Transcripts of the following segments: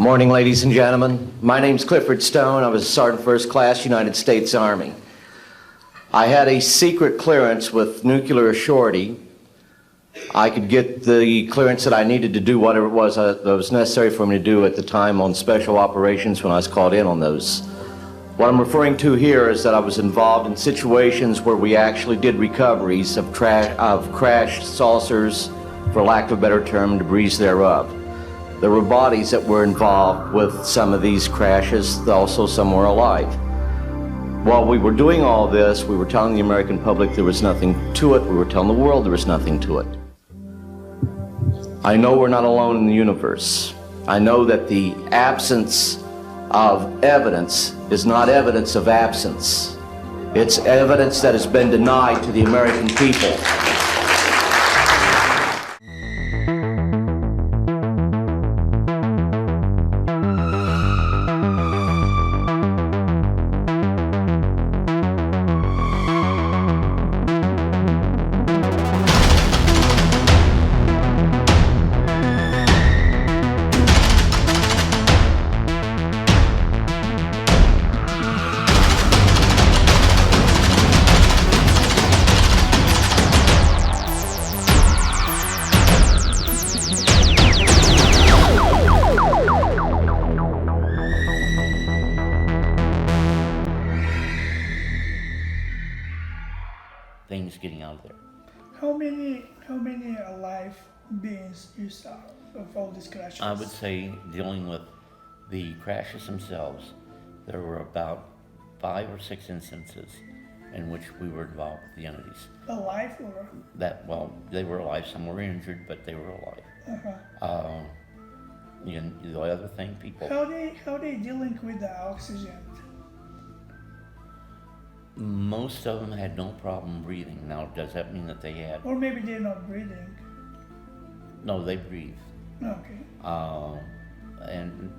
Morning, ladies and gentlemen. My name's Clifford Stone. I was a Sergeant First Class, United States Army. I had a secret clearance with nuclear surety. I could get the clearance that I needed to do whatever it was that was necessary for me to do at the time on special operations when I was called in on those. What I'm referring to here is that I was involved in situations where we actually did recoveries of crashed saucers, for lack of a better term, debris thereof. There were bodies that were involved with some of these crashes, also some were alive. While we were doing all this, we were telling the American public there was nothing to it. We were telling the world there was nothing to it. I know we're not alone in the universe. I know that the absence of evidence is not evidence of absence. It's evidence that has been denied to the American people. Things getting out of there. How many alive beings you saw of all these crashes? I would say, dealing with the crashes themselves, there were about 5 or 6 instances in which we were involved with the entities. Alive or? They were alive. Some were injured, but they were alive. The other thing, people. How they dealing with the oxygen? Most of them had no problem breathing. Now, does that mean that they had? Or maybe they're not breathing. No, they breathe. Okay. And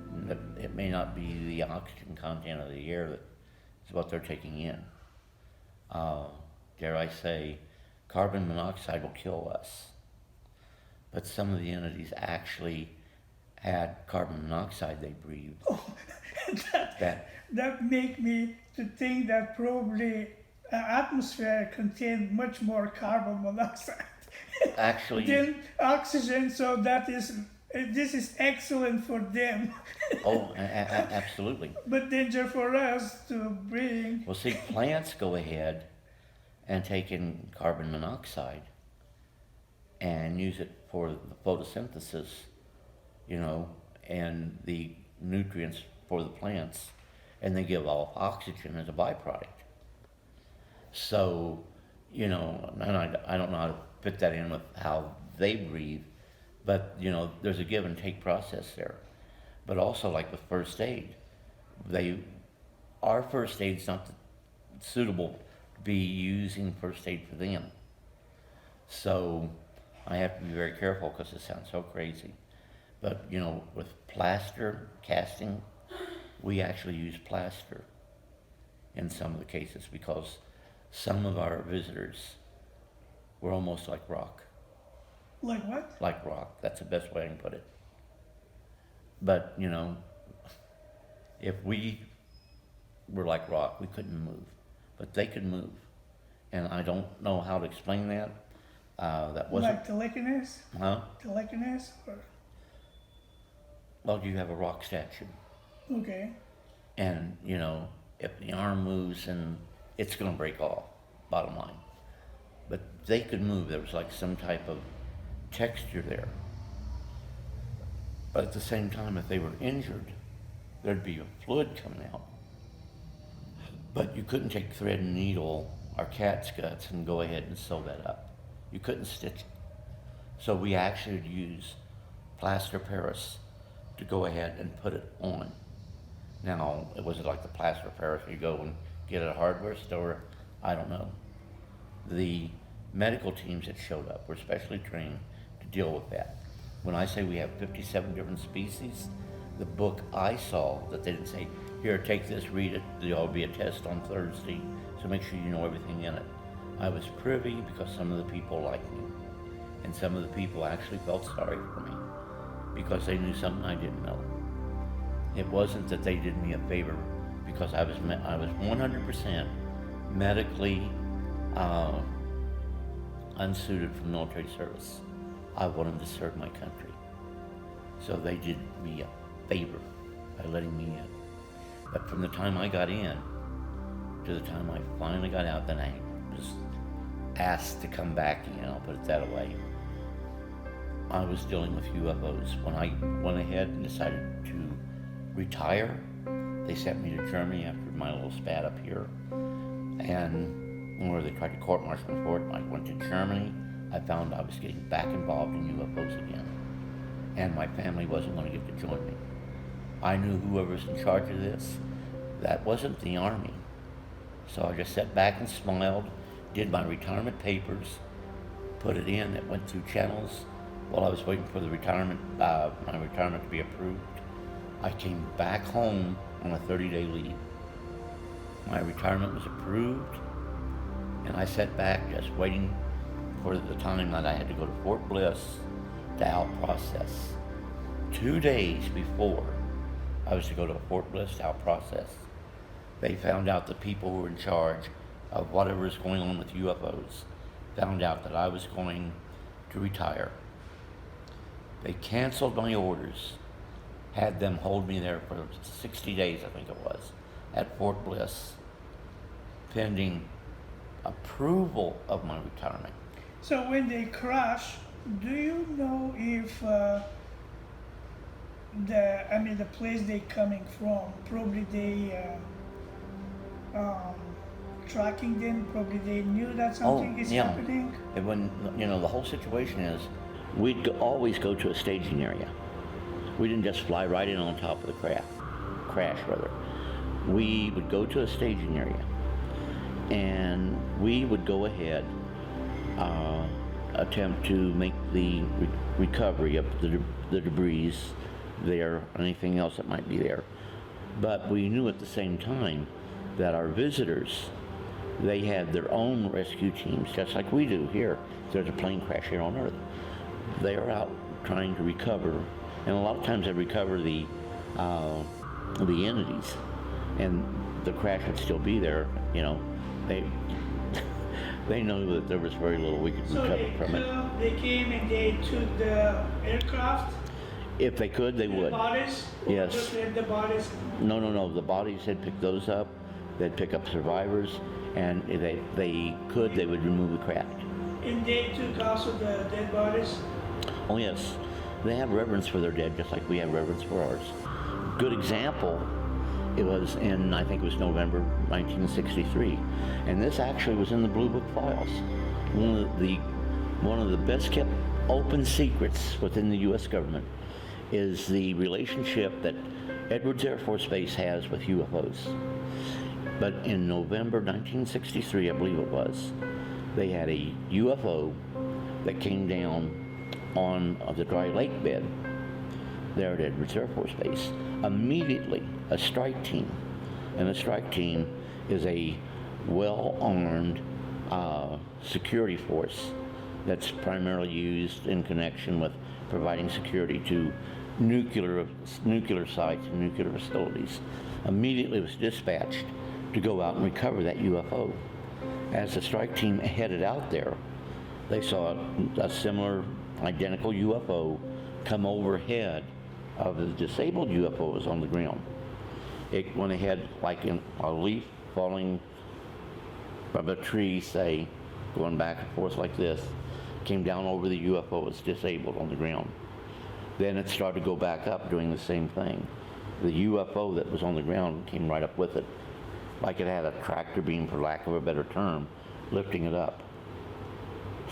it may not be the oxygen content of the air that is what they're taking in. Dare I say, carbon monoxide will kill us. But some of the entities actually had carbon monoxide they breathed. Oh, that make me to think that probably atmosphere contains much more carbon monoxide Actually, than oxygen. So this is excellent for them. Oh, absolutely. But danger for us to bring. Well, see, plants go ahead and take in carbon monoxide and use it for the photosynthesis, and the nutrients for the plants, and they give off oxygen as a byproduct. So, and I don't know how to fit that in with how they breathe, but, there's a give and take process there. But also, like with first aid, our first aid's not suitable to be using first aid for them. So I have to be very careful because it sounds so crazy. But, with plaster casting, we actually use plaster in some of the cases because some of our visitors were almost like rock. Like what? Like rock. That's the best way I can put it. But, if we were like rock, we couldn't move. But they could move. And I don't know how to explain that. That wasn't... Like telekinesis? Huh? Telekinesis? Or... Well, you have a rock statue. Okay. And, if the arm moves, and it's going to break off, bottom line. But they could move. There was like some type of texture there. But at the same time, if they were injured, there'd be a fluid coming out. But you couldn't take thread and needle or cat's guts and go ahead and sew that up. You couldn't stitch it. So we actually would use plaster Paris to go ahead and put it on. Now, was it like the plaster Paris you go and get at a hardware store? I don't know. The medical teams that showed up were specially trained to deal with that. When I say we have 57 different species, the book I saw that they didn't say, here, take this, read it, there'll be a test on Thursday, so make sure you know everything in it. I was privy because some of the people liked me, and some of the people actually felt sorry for me because they knew something I didn't know. It wasn't that they did me a favor because I was 100% medically unsuited for military service. I wanted to serve my country. So they did me a favor by letting me in. But from the time I got in to the time I finally got out, then I was asked to come back in, I'll put it that way. I was dealing with UFOs. When I went ahead and decided to retire, they sent me to Germany after my little spat up here. And where they tried to court-martial me for it, I went to Germany. I found I was getting back involved in UFOs again. And my family wasn't going to get to join me. I knew whoever was in charge of this, that wasn't the Army. So I just sat back and smiled, did my retirement papers, put it in, it went through channels. While I was waiting for the retirement, my retirement to be approved, I came back home on a 30-day leave. My retirement was approved, and I sat back just waiting for the time that I had to go to Fort Bliss to out process. 2 days before I was to go to Fort Bliss to out process, they found out the people who were in charge of whatever was going on with UFOs found out that I was going to retire. They canceled my orders, had them hold me there for 60 days, I think it was, at Fort Bliss, pending approval of my retirement. So when they crash, do you know if the place they coming from, probably they tracking them, probably they knew that something is happening? And when, the whole situation is, we'd always go to a staging area. We didn't just fly right in on top of the crash. We would go to a staging area, and we would go ahead, attempt to make the recovery of the debris there, anything else that might be there. But we knew at the same time that our visitors, they had their own rescue teams, just like we do here. There's a plane crash here on Earth. They are out trying to recover, and a lot of times they recover the entities, and the crash would still be there. They know that there was very little we could recover from it. They came and they took the aircraft. If they could, they would. The bodies. Yes. Just let the bodies. No. The bodies, they'd pick those up. They'd pick up survivors, and if they could, they would remove the craft. And they took also the dead bodies. Oh yes, they have reverence for their dead, just like we have reverence for ours. Good example, it was in, I think it was November 1963, and this actually was in the Blue Book files. One of the best kept open secrets within the U.S. government is the relationship that Edwards Air Force Base has with UFOs. But in November 1963, I believe it was, they had a UFO that came down on the dry lake bed there at Edwards Air Force Base. Immediately, a strike team, and a strike team is a well-armed security force that's primarily used in connection with providing security to nuclear sites and nuclear facilities. Immediately was dispatched to go out and recover that UFO. As the strike team headed out there, they saw a similar identical UFO come overhead of the disabled UFOs on the ground. It went ahead like in a leaf falling from a tree, say, going back and forth like this, came down over the UFO, was disabled on the ground. Then it started to go back up doing the same thing. The UFO that was on the ground came right up with it, like it had a tractor beam, for lack of a better term, lifting it up.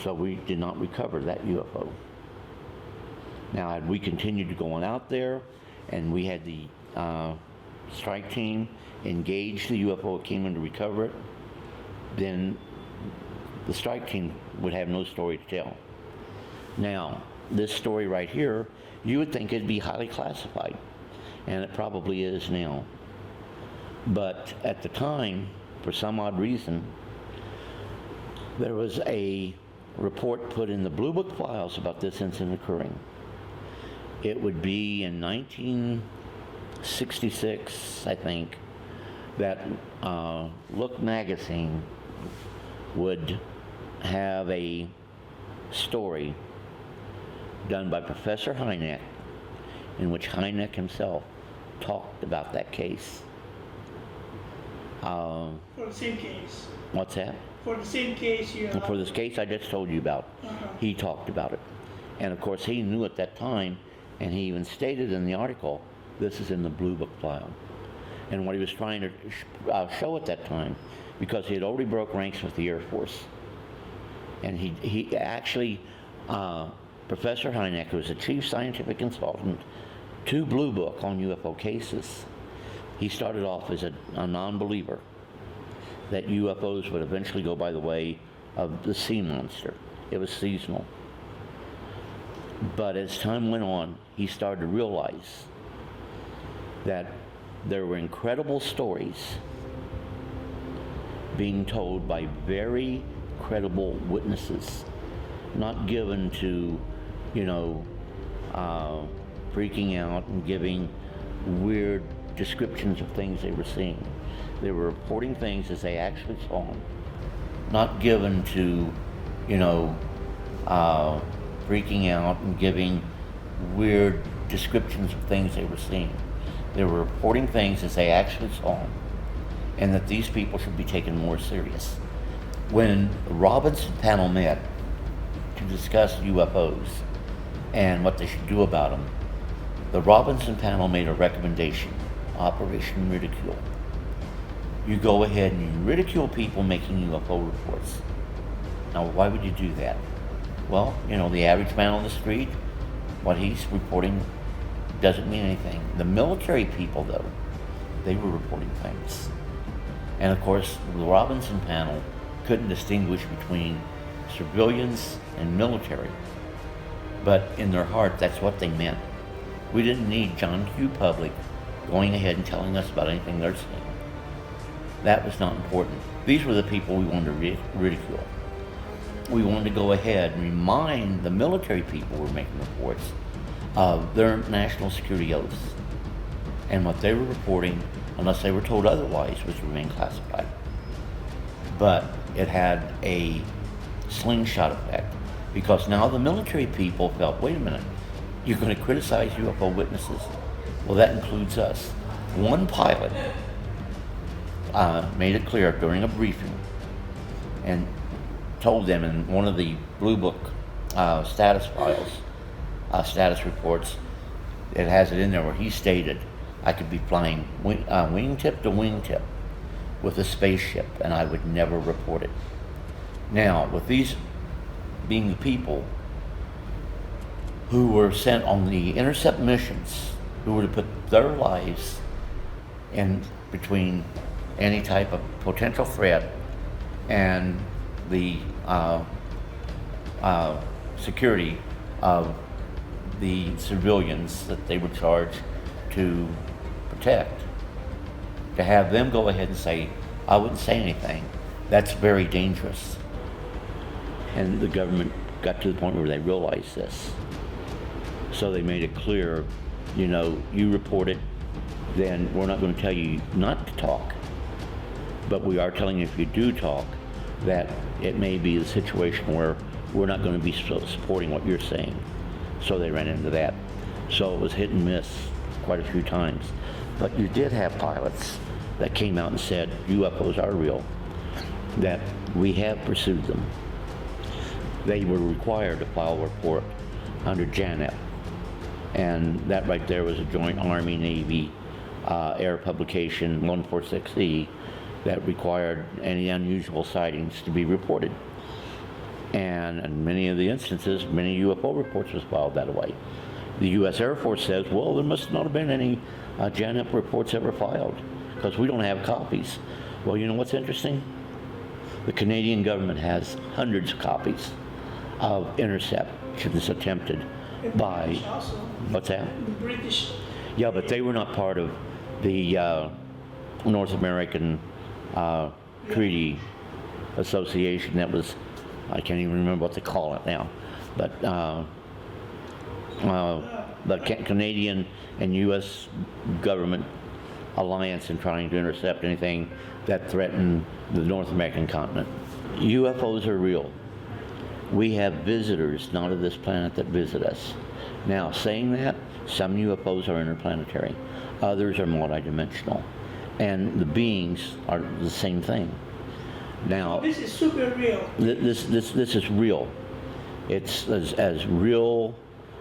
So we did not recover that UFO. Now, had we continued to go on out there, and we had the strike team engage the UFO that came in to recover it, then the strike team would have no story to tell. Now, this story right here, you would think it'd be highly classified, and it probably is now. But at the time, for some odd reason, there was a report put in the Blue Book files about this incident occurring. It would be in '66, I think, that Look magazine would have a story done by Professor Hynek in which Hynek himself talked about that case. For the same case. What's that? For the same case you For this case I just told you about, he talked about it. And of course he knew at that time, and he even stated in the article, this is in the Blue Book file. And what he was trying to show at that time, because he had already broke ranks with the Air Force, and he actually, Professor Hynek, who was the chief scientific consultant to Blue Book on UFO cases, he started off as a non-believer that UFOs would eventually go by the way of the sea monster. It was seasonal. But as time went on, he started to realize that there were incredible stories being told by very credible witnesses, not given to, freaking out and giving weird descriptions of things they were seeing. They were reporting things as they actually saw them, not given to, freaking out and giving weird descriptions of things they were seeing. They were reporting things as they actually saw them, and that these people should be taken more serious. When the Robinson panel met to discuss UFOs and what they should do about them, the Robinson panel made a recommendation, Operation Ridicule. You go ahead and you ridicule people making UFO reports. Now, why would you do that? Well, the average man on the street, what he's reporting doesn't mean anything. The military people, though, they were reporting things. And of course, the Robinson panel couldn't distinguish between civilians and military. But in their heart, that's what they meant. We didn't need John Q. Public going ahead and telling us about anything they're seeing. That was not important. These were the people we wanted to ridicule. We wanted to go ahead and remind the military people who were making reports of their national security oaths. And what they were reporting, unless they were told otherwise, was to remain classified. But it had a slingshot effect, because now the military people felt, wait a minute, you're going to criticize UFO witnesses? Well, that includes us. One pilot made it clear during a briefing and told them in one of the Blue Book status files, status reports, it has it in there where he stated, I could be flying wingtip to wingtip with a spaceship and I would never report it. Now, with these being the people who were sent on the intercept missions, who were to put their lives in between any type of potential threat and the security of the civilians that they were charged to protect, to have them go ahead and say, I wouldn't say anything, that's very dangerous. And the government got to the point where they realized this. So they made it clear, you report it, then we're not going to tell you not to talk. But we are telling you if you do talk, that it may be the situation where we're not going to be supporting what you're saying. So they ran into that. So it was hit and miss quite a few times. But you did have pilots that came out and said UFOs are real, that we have pursued them. They were required to file a report under JANEP. And that right there was a joint Army-Navy air publication 146E that required any unusual sightings to be reported. And in many of the instances, many UFO reports was filed that way. The U.S. Air Force says, well, there must not have been any JANEP reports ever filed because we don't have copies. Well, you know what's interesting? The Canadian government has hundreds of copies of interceptions attempted by... Also, what's that? the British. Yeah, but they were not part of the North American Treaty Association. That was, I can't even remember what they call it now, but the Canadian and U.S. government alliance in trying to intercept anything that threatened the North American continent. UFOs are real. We have visitors, not of this planet, that visit us. Now, saying that, some UFOs are interplanetary, others are multidimensional, and the beings are the same thing. Now, This is super real. this is real. It's as real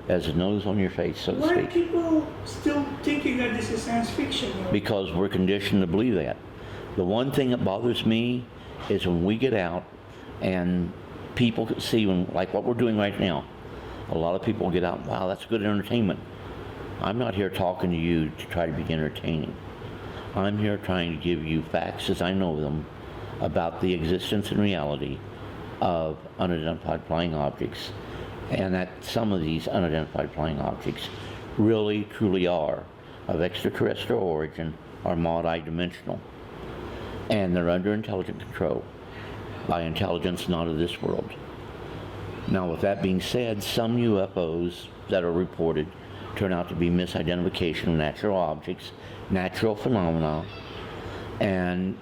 as the nose on your face, so to Why are speak. people still thinking that this is science fiction? Because we're conditioned to believe that. The one thing that bothers me is when we get out and people see, like what we're doing right now, a lot of people get out, wow, that's good entertainment. I'm not here talking to you to try to be entertaining. I'm here trying to give you facts as I know them about the existence and reality of unidentified flying objects, and that some of these unidentified flying objects really, truly are of extraterrestrial origin, are multi-dimensional, and they're under intelligent control by intelligence not of this world. Now, with that being said, some UFOs that are reported turn out to be misidentification of natural objects, natural phenomena, and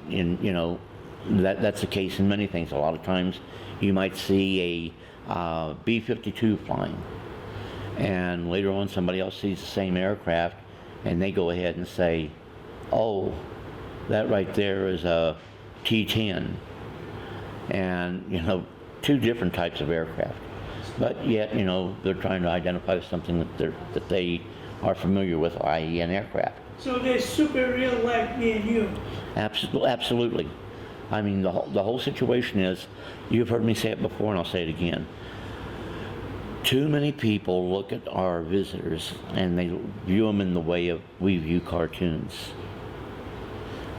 that's the case in many things. A lot of times you might see a B-52 flying, and later on somebody else sees the same aircraft and they go ahead and say, oh, that right there is a T-10, and two different types of aircraft, but yet they're trying to identify something that they are familiar with, i.e. an aircraft. So they're super real like me and you. Absolutely. I mean, the whole situation is, you've heard me say it before and I'll say it again. Too many people look at our visitors and they view them in the way of we view cartoons.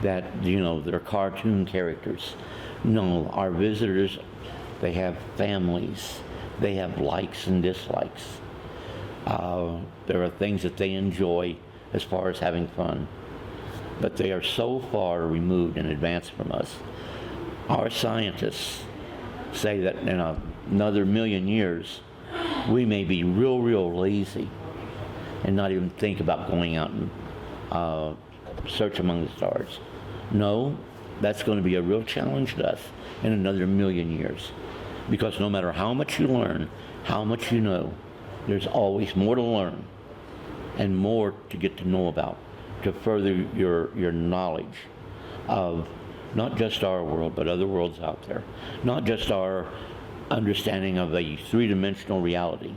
That, they're cartoon characters. No, our visitors, they have families. They have likes and dislikes. There are things that they enjoy as far as having fun. But they are so far removed and advanced from us. Our scientists say that in another million years, we may be real lazy and not even think about going out and search among the stars. No, that's going to be a real challenge to us in another million years. Because no matter how much you learn, how much you know, there's always more to learn and more to get to know about, to further your knowledge of not just our world, but other worlds out there. Not just our understanding of a three-dimensional reality,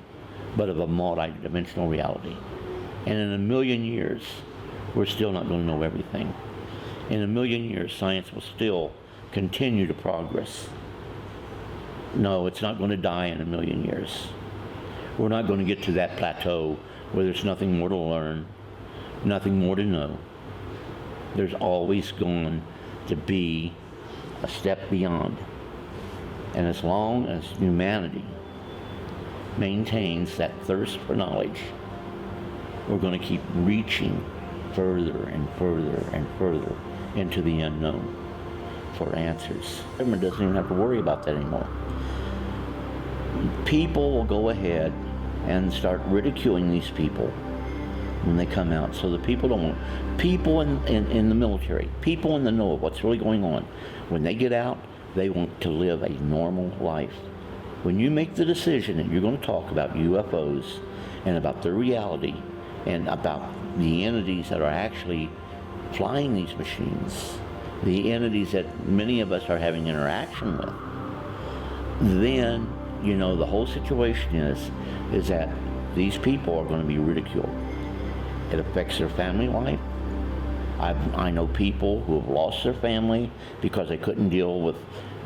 but of a multi-dimensional reality. And in a million years, we're still not going to know everything. In a million years, science will still continue to progress. No, it's not going to die in a million years. We're not going to get to that plateau where there's nothing more to learn, nothing more to know. There's always going to be a step beyond. And as long as humanity maintains that thirst for knowledge, we're going to keep reaching further and further and further into the unknown for answers. The government doesn't even have to worry about that anymore. People will go ahead and start ridiculing these people when they come out, so the people don't want, people in the military, people in the know of what's really going on, when they get out, they want to live a normal life. When you make the decision that you're going to talk about UFOs and about their reality and about the entities that are actually flying these machines, the entities that many of us are having interaction with, then the whole situation is that these people are going to be ridiculed. It affects their family life. I know people who have lost their family because they couldn't deal with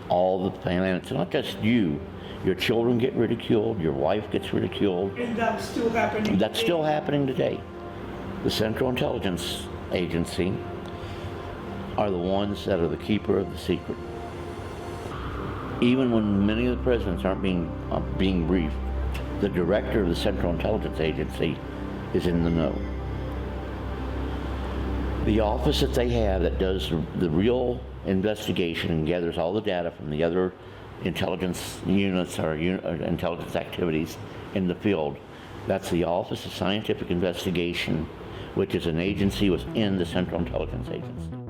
all the family. And it's not just you. Your children get ridiculed. Your wife gets ridiculed. And that's still happening. That's still happening today. The Central Intelligence Agency are the ones that are the keeper of the secret. Even when many of the presidents aren't being briefed, the director of the Central Intelligence Agency is in the know. The office that they have that does the real investigation and gathers all the data from the other intelligence units or intelligence activities in the field That's the Office of Scientific Investigation, which is an agency within the Central Intelligence Agency.